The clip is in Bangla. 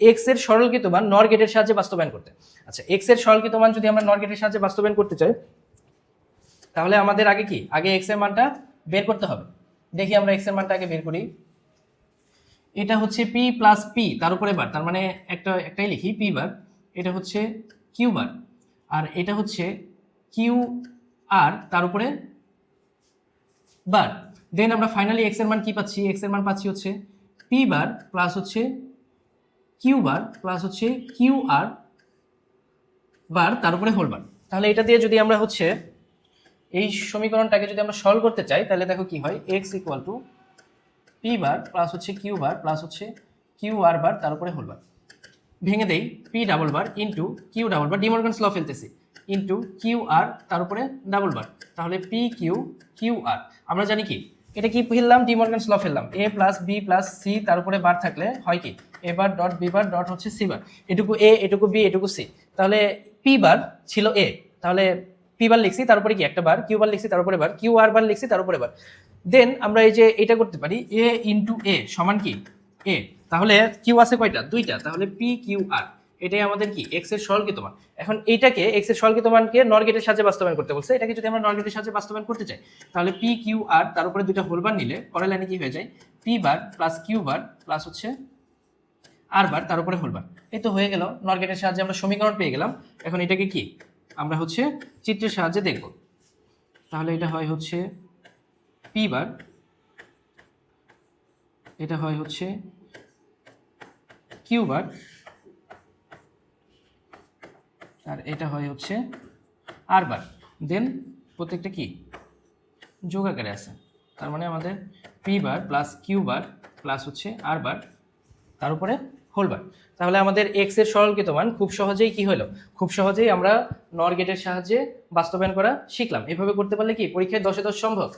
এক্স এর সরলকৃত মান নর গেটের সাহায্যে বাস্তবায়ন করতে। আচ্ছা, এক্স এর সরলকৃত মান যদি আমরা নর গেটের সাহায্যে বাস্তবায়ন করতে চাই তাহলে আমাদের আগে কি, আগে এক্স এর মানটা বের করতে হবে। দেখি আমরা এক্স এর মানটা আগে বের করি। এটা হচ্ছে পি প্লাস পি তার উপরে বার, তার মানে একটাই লিখি পি বার, এটা হচ্ছে কিউ বার, আর এটা হচ্ছে কিউ আর তার উপরে বার। দেন আমরা ফাইনালি এক্স এর মান কি পাচ্ছি, এক্স এর মান পাচ্ছি হচ্ছে পি বার প্লাস হচ্ছে কিউ বার প্লাস হচ্ছে কিউ আর বার তার উপরে হোল বার। তাহলে এটা দিয়ে যদি আমরা হচ্ছে এই সমীকরণটাকে যদি আমরা সলভ করতে চাই তাহলে দেখো কি হয়, x equal to p bar plus হচ্ছে কিউ বার প্লাস হচ্ছে কিউ আর বার তার উপরে হোল বার। ভেঙে দেই, p double bar into q double bar, De Morgan's law ফেলতেছি, ইন্টু কিউ আর তার উপরে ডাবল বার, তাহলে পি কিউ কিউ আর। আমরা জানি কি এটা কি ফেললাম, ডিমর্গানস ল ফেললাম, A plus B plus C তার উপরে বার থাকলে হয় কি A bar dot B bar dot হচ্ছে সি বার, এটুকু এ এটুকু বি এটুকু সি। তাহলে পি বার ছিল এ, তাহলে পি বার লিখছি তার উপরে কি একটা বার, কিউ বার লিখছি তার উপরে বার, কিউ আর বার লিখছি তার উপরে বার। দেন আমরা এই যে এটা করতে পারি, এ ইন্টু এ সমান কি এ, তাহলে কিউ আছে কয়টা, দুইটা, তাহলে পি কিউ আর এটাই আমাদের কি এক্স এর সরলকৃত মান। এখন এইটাকে এক্স এর সরলকৃত মানকে নর গেটের সাহায্যে বাস্তবায়ন করতে বলছে, এটাকে যদি আমরা নর গেটের সাহায্যে বাস্তবায়ন করতে চাই তাহলে পি কিউ আর তার উপরে দুইটা হোল বার নিলে পরের লাইনে কি হয়ে যায়, P bar plus Q bar plus হচ্ছে আর বার তার উপরে হোল বার। এই তো হয়ে গেল, নর গেটের সাহায্যে আমরা সমীকরণ পেয়ে গেলাম। এখন এটাকে কি আমরা হচ্ছে চিত্রের সাহায্যে দেখব। তাহলে এটা হয় হচ্ছে পি বার, এটা হয় হচ্ছে কিউ বার, আর এটা হয় হচ্ছে আর বার। দেন প্রত্যেকটা কি যোগ আকারে আছে, তার মানে আমাদের P bar plus Q bar plus হচ্ছে আর বার তার উপরে হোল বার। তাহলে আমাদের এক্স এর সরলকৃত মান খুব সহজেই কি হলো, খুব সহজেই আমরা নর গেটের সাহায্যে বাস্তবায়ন করা শিখলাম। এভাবে করতে পারলে কি পরীক্ষায় 10-এ 10 সম্ভব।